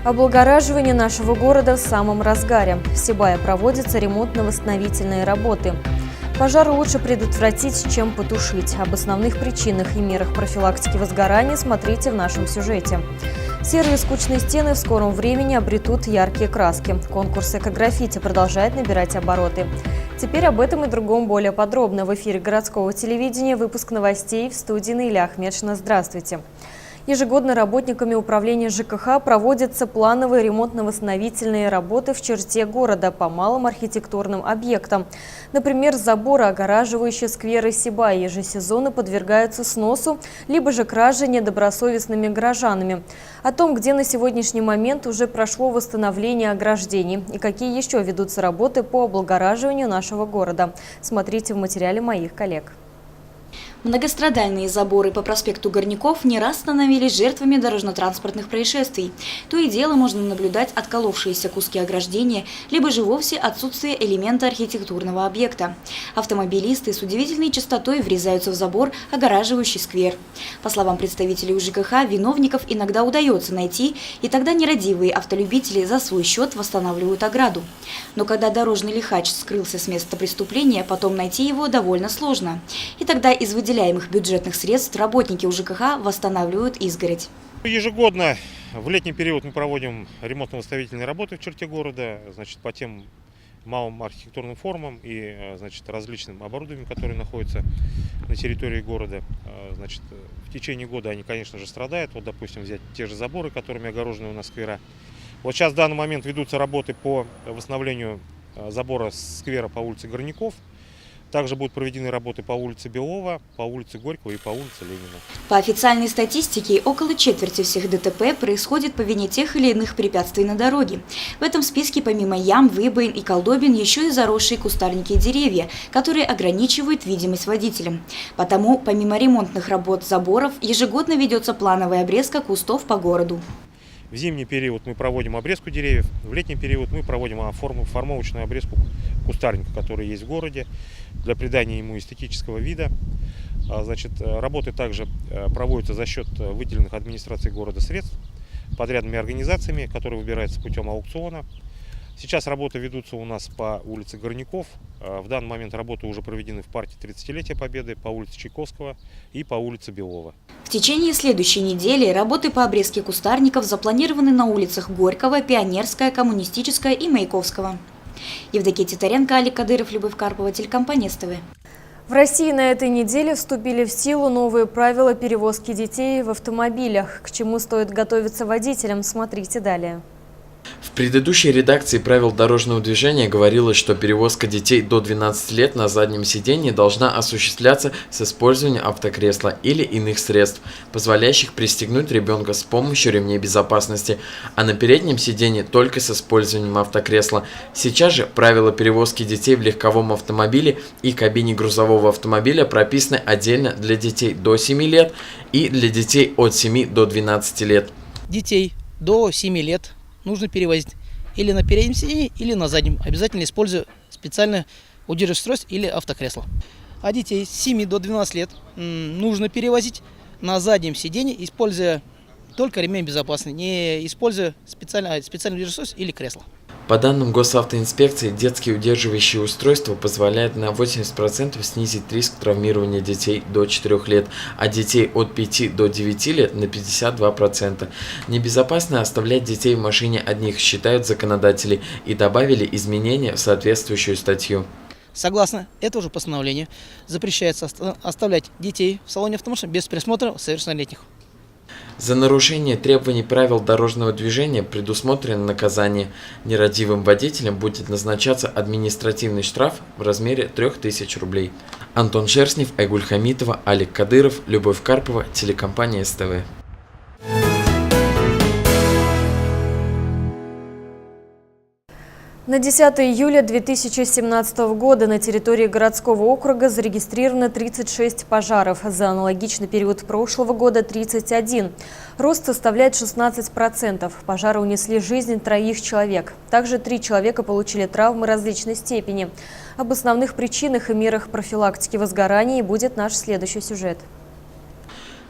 Облагораживание нашего города в самом разгаре. В Сибае проводятся ремонтно-восстановительные работы. Пожары лучше предотвратить, чем потушить. Об основных причинах и мерах профилактики возгорания смотрите в нашем сюжете. Серые и скучные стены в скором времени обретут яркие краски. Конкурс «Эко-граффити» продолжает набирать обороты. Теперь об этом и другом более подробно. В эфире городского телевидения выпуск новостей, в студии Наиля Ахмедшина. Здравствуйте. Ежегодно работниками управления ЖКХ проводятся плановые ремонтно-восстановительные работы в черте города по малым архитектурным объектам. Например, заборы, огораживающие скверы Сибая, ежесезонно подвергаются сносу, либо же краже недобросовестными горожанами. О том, где на сегодняшний момент уже прошло восстановление ограждений и какие еще ведутся работы по облагораживанию нашего города, смотрите в материале моих коллег. Многострадальные заборы по проспекту Горняков не раз становились жертвами дорожно-транспортных происшествий. То и дело можно наблюдать отколовшиеся куски ограждения, либо же вовсе отсутствие элемента архитектурного объекта. Автомобилисты с удивительной частотой врезаются в забор, огораживающий сквер. По словам представителей ЖКХ, виновников иногда удается найти, и тогда нерадивые автолюбители за свой счет восстанавливают ограду. Но когда дорожный лихач скрылся с места преступления, потом найти его довольно сложно. И тогда из выделяемых бюджетных средств работники УЖКХ восстанавливают изгородь. Ежегодно в летний период мы проводим ремонтно-восстановительные работы в черте города, по тем малым архитектурным формам и различным оборудованием, которые находятся на территории города. В течение года они, конечно же, страдают. Вот, допустим, взять те же заборы, которыми огорожены у нас сквера. Вот сейчас в данный момент ведутся работы по восстановлению забора сквера по улице Горняков. Также будут проведены работы по улице Белова, по улице Горького и по улице Ленина. По официальной статистике, около четверти всех ДТП происходит по вине тех или иных препятствий на дороге. В этом списке помимо ям, выбоин и колдобин еще и заросшие кустарники и деревья, которые ограничивают видимость водителям. Потому, помимо ремонтных работ заборов, ежегодно ведется плановая обрезка кустов по городу. В зимний период мы проводим обрезку деревьев, в летний период мы проводим формовочную обрезку кустарника, который есть в городе, для придания ему эстетического вида. Работы также проводятся за счет выделенных администрацией города средств, подрядными организациями, которые выбираются путем аукциона. Сейчас работы ведутся у нас по улице Горняков. В данный момент работы уже проведены в парке 30-летия Победы, по улице Чайковского и по улице Белова. В течение следующей недели работы по обрезке кустарников запланированы на улицах Горького, Пионерская, Коммунистическая и Маяковского. Евдокия Титаренко, Алик Кадыров, Любовь Карпова, телекомпания СТВ. В России на этой неделе вступили в силу новые правила перевозки детей в автомобилях. К чему стоит готовиться водителям, смотрите далее. В предыдущей редакции правил дорожного движения говорилось, что перевозка детей до 12 лет на заднем сидении должна осуществляться с использованием автокресла или иных средств, позволяющих пристегнуть ребенка с помощью ремней безопасности, а на переднем сидении только с использованием автокресла. Сейчас же правила перевозки детей в легковом автомобиле и кабине грузового автомобиля прописаны отдельно для детей до 7 лет и для детей от 7 до 12 лет. Детей до 7 лет нужно перевозить или на переднем сиденье, или на заднем, обязательно используя специальное удерживающее устройство или автокресло. А детей с 7 до 12 лет нужно перевозить на заднем сиденье, используя только ремень безопасности, не используя специальное удерживающее устройство или кресло. По данным госавтоинспекции, детские удерживающие устройства позволяют на 80% снизить риск травмирования детей до 4 лет, а детей от 5 до 9 лет на 52%. Небезопасно оставлять детей в машине одних, считают законодатели, и добавили изменения в соответствующую статью. Согласно этому же постановлению, запрещается оставлять детей в салоне автомашины без присмотра совершеннолетних. За нарушение требований правил дорожного движения предусмотрено наказание. Нерадивым водителям будет назначаться административный штраф в размере 3000 рублей. Антон Шерстнев, Айгуль Хамитова, Алик Кадыров, Любовь Карпова, телекомпания СТВ. На 10 июля 2017 года на территории городского округа зарегистрировано 36 пожаров. За аналогичный период прошлого года – 31. Рост составляет 16%. Пожары унесли жизнь 3 человек. Также 3 человека получили травмы различной степени. Об основных причинах и мерах профилактики возгораний будет наш следующий сюжет.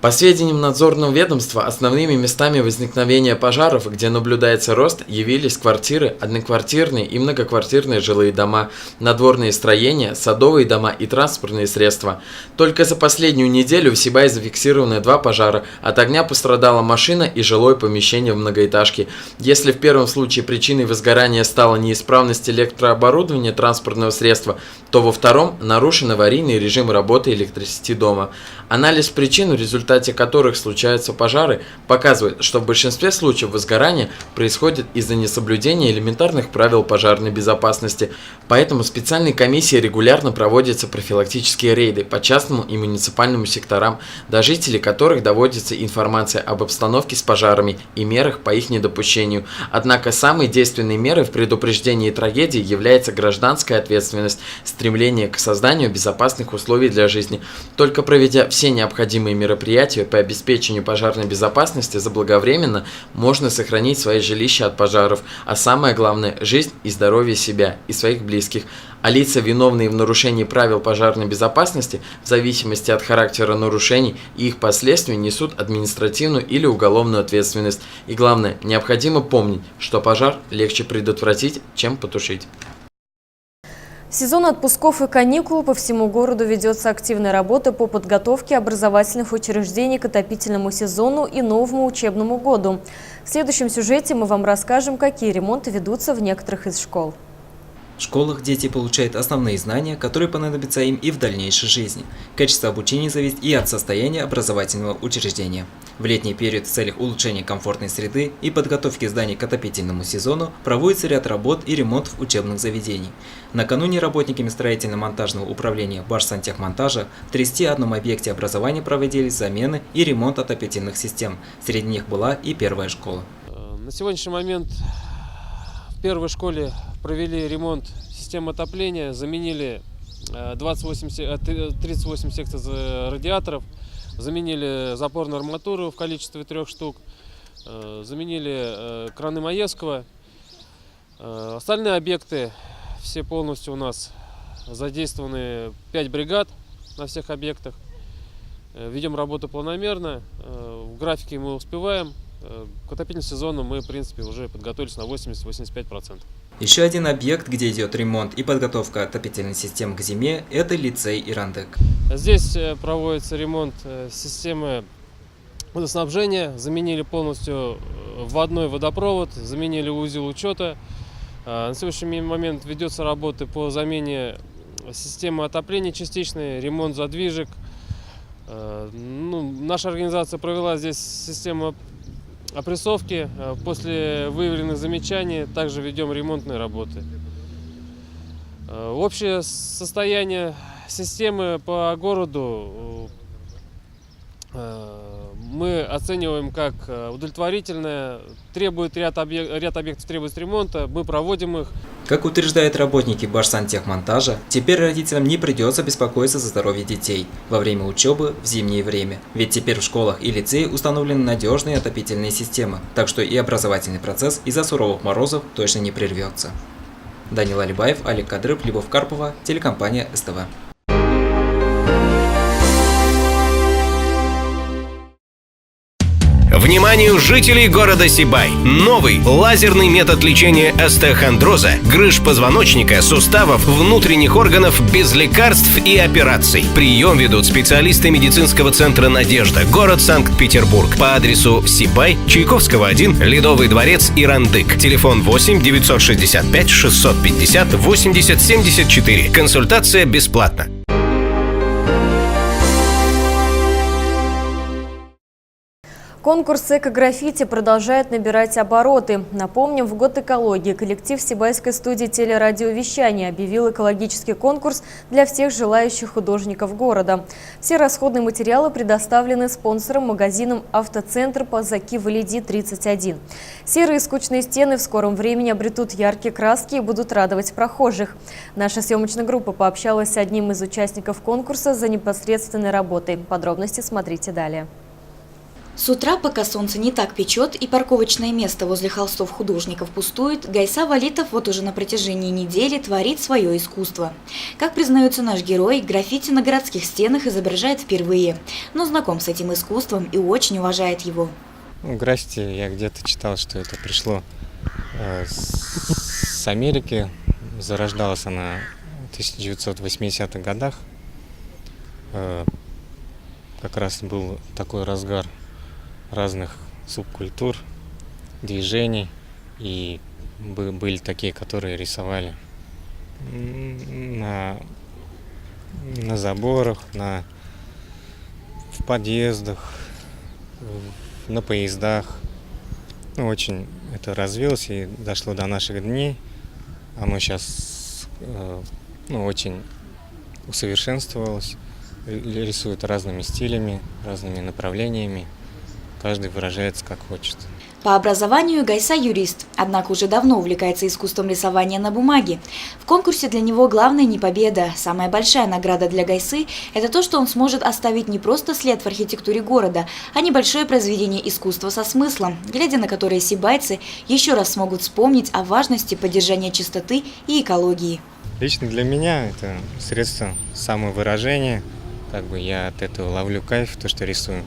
По сведениям надзорного ведомства, основными местами возникновения пожаров, где наблюдается рост, явились квартиры, одноквартирные и многоквартирные жилые дома, надворные строения, садовые дома и транспортные средства. Только за последнюю неделю в Сибае зафиксированы 2 пожара. От огня пострадала машина и жилое помещение в многоэтажке. Если в первом случае причиной возгорания стала неисправность электрооборудования транспортного средства, то во втором нарушен аварийный режим работы электричества дома. Анализ причин, в результате которых случаются пожары, показывает, что в большинстве случаев возгорания происходит из-за несоблюдения элементарных правил пожарной безопасности. Поэтому специальной комиссией регулярно проводятся профилактические рейды по частному и муниципальному секторам, до жителей которых доводится информация об обстановке с пожарами и мерах по их недопущению. Однако самой действенной мерой в предупреждении трагедий является гражданская ответственность, стремление к созданию безопасных условий для жизни. Только проведя все необходимые мероприятия по обеспечению пожарной безопасности заблаговременно, можно сохранить свои жилища от пожаров, а самое главное – жизнь и здоровье себя и своих близких. А лица, виновные в нарушении правил пожарной безопасности, в зависимости от характера нарушений и их последствий, несут административную или уголовную ответственность. И главное, необходимо помнить, что пожар легче предотвратить, чем потушить. В сезон отпусков и каникул по всему городу ведется активная работа по подготовке образовательных учреждений к отопительному сезону и новому учебному году. В следующем сюжете мы вам расскажем, какие ремонты ведутся в некоторых из школ. В школах дети получают основные знания, которые понадобятся им и в дальнейшей жизни. Качество обучения зависит и от состояния образовательного учреждения. В летний период в целях улучшения комфортной среды и подготовки зданий к отопительному сезону проводится ряд работ и ремонтов учебных заведений. Накануне работниками строительно-монтажного управления Башсантехмонтажа в 31 объекте образования проводились замены и ремонт отопительных систем. Среди них была и первая школа. На сегодняшний момент в первой школе провели ремонт системы отопления, заменили 38 секций радиаторов, заменили запорную арматуру в количестве 3 штук, заменили краны Маевского. Остальные объекты все полностью у нас задействованы 5 бригад на всех объектах. Ведем работу планомерно, в графике мы успеваем. К отопительному сезону мы, в принципе, уже подготовились на 80-85%. Еще один объект, где идет ремонт и подготовка отопительной системы к зиме, это лицей Ирандык. Здесь проводится ремонт системы водоснабжения, заменили полностью вводной водопровод, заменили узел учета. На сегодняшний момент ведется работа по замене системы отопления частичной, ремонт задвижек. Наша организация провела здесь систему опрессовки. После выявленных замечаний также ведем ремонтные работы. Общее состояние системы по городу мы оцениваем как удовлетворительное. Ряд объектов требует ремонта, мы проводим их. Как утверждают работники Башсантехмонтажа, теперь родителям не придется беспокоиться за здоровье детей во время учебы в зимнее время. Ведь теперь в школах и лицее установлены надежные отопительные системы, так что и образовательный процесс из-за суровых морозов точно не прервется. Данил Алибаев, Олег Кадрыб, Любовь Карпова, телекомпания СТВ. Вниманию жителей города Сибай! Новый лазерный метод лечения остеохондроза, грыж позвоночника, суставов, внутренних органов без лекарств и операций. Прием ведут специалисты медицинского центра «Надежда», город Санкт-Петербург, по адресу Сибай, Чайковского, 1, Ледовый дворец, Ирандык. Телефон 8 965 650 80 74. Консультация бесплатна. Конкурс «Эко-граффити» продолжает набирать обороты. Напомним, в год экологии коллектив Сибайской студии телерадиовещания объявил экологический конкурс для всех желающих художников города. Все расходные материалы предоставлены спонсором магазином «Автоцентр» по Заки-Валиди 31. Серые скучные стены в скором времени обретут яркие краски и будут радовать прохожих. Наша съемочная группа пообщалась с одним из участников конкурса за непосредственной работой. Подробности смотрите далее. С утра, пока солнце не так печет и парковочное место возле холстов художников пустует, Гайса Валитов вот уже на протяжении недели творит свое искусство. Как признается наш герой, граффити на городских стенах изображает впервые, но знаком с этим искусством и очень уважает его. Граффити, я где-то читал, что это пришло с Америки, зарождалась она в 1980-х годах. Как раз был такой разгар разных субкультур, движений, и были такие, которые рисовали на заборах, в подъездах, на поездах. Очень это развилось и дошло до наших дней. Оно сейчас очень усовершенствовалось, рисует разными стилями, разными направлениями. Каждый выражается как хочет. По образованию Гайса юрист, однако уже давно увлекается искусством рисования на бумаге. В конкурсе для него главное не победа. Самая большая награда для Гайсы – это то, что он сможет оставить не просто след в архитектуре города, а небольшое произведение искусства со смыслом, глядя на которое сибайцы еще раз смогут вспомнить о важности поддержания чистоты и экологии. Лично для меня это средство самовыражения. Я от этого ловлю кайф, то, что рисую.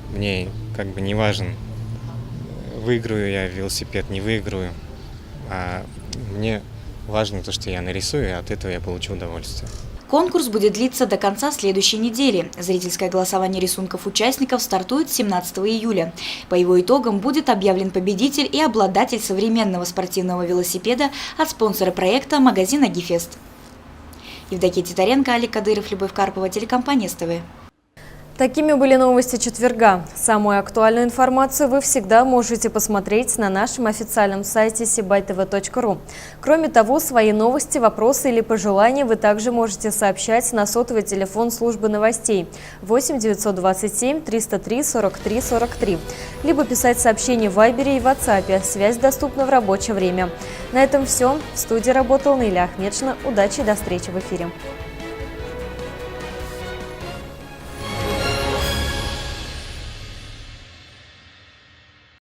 Мне не важен, выиграю я велосипед, не выиграю, а мне важно то, что я нарисую, и от этого я получу удовольствие. Конкурс будет длиться до конца следующей недели. Зрительское голосование рисунков участников стартует 17 июля. По его итогам будет объявлен победитель и обладатель современного спортивного велосипеда от спонсора проекта магазина «Гефест». Евдокия Титаренко, Алик Кадыров, Любовь Карпова, телекомпания СТВ. Такими были новости четверга. Самую актуальную информацию вы всегда можете посмотреть на нашем официальном сайте sibaytv.ru. Кроме того, свои новости, вопросы или пожелания вы также можете сообщать на сотовый телефон службы новостей 8 927 303 43 43, либо писать сообщения в Вайбере и WhatsApp. Связь доступна в рабочее время. На этом все. В студии работал Наиля Ахмедшина. Удачи и до встречи в эфире.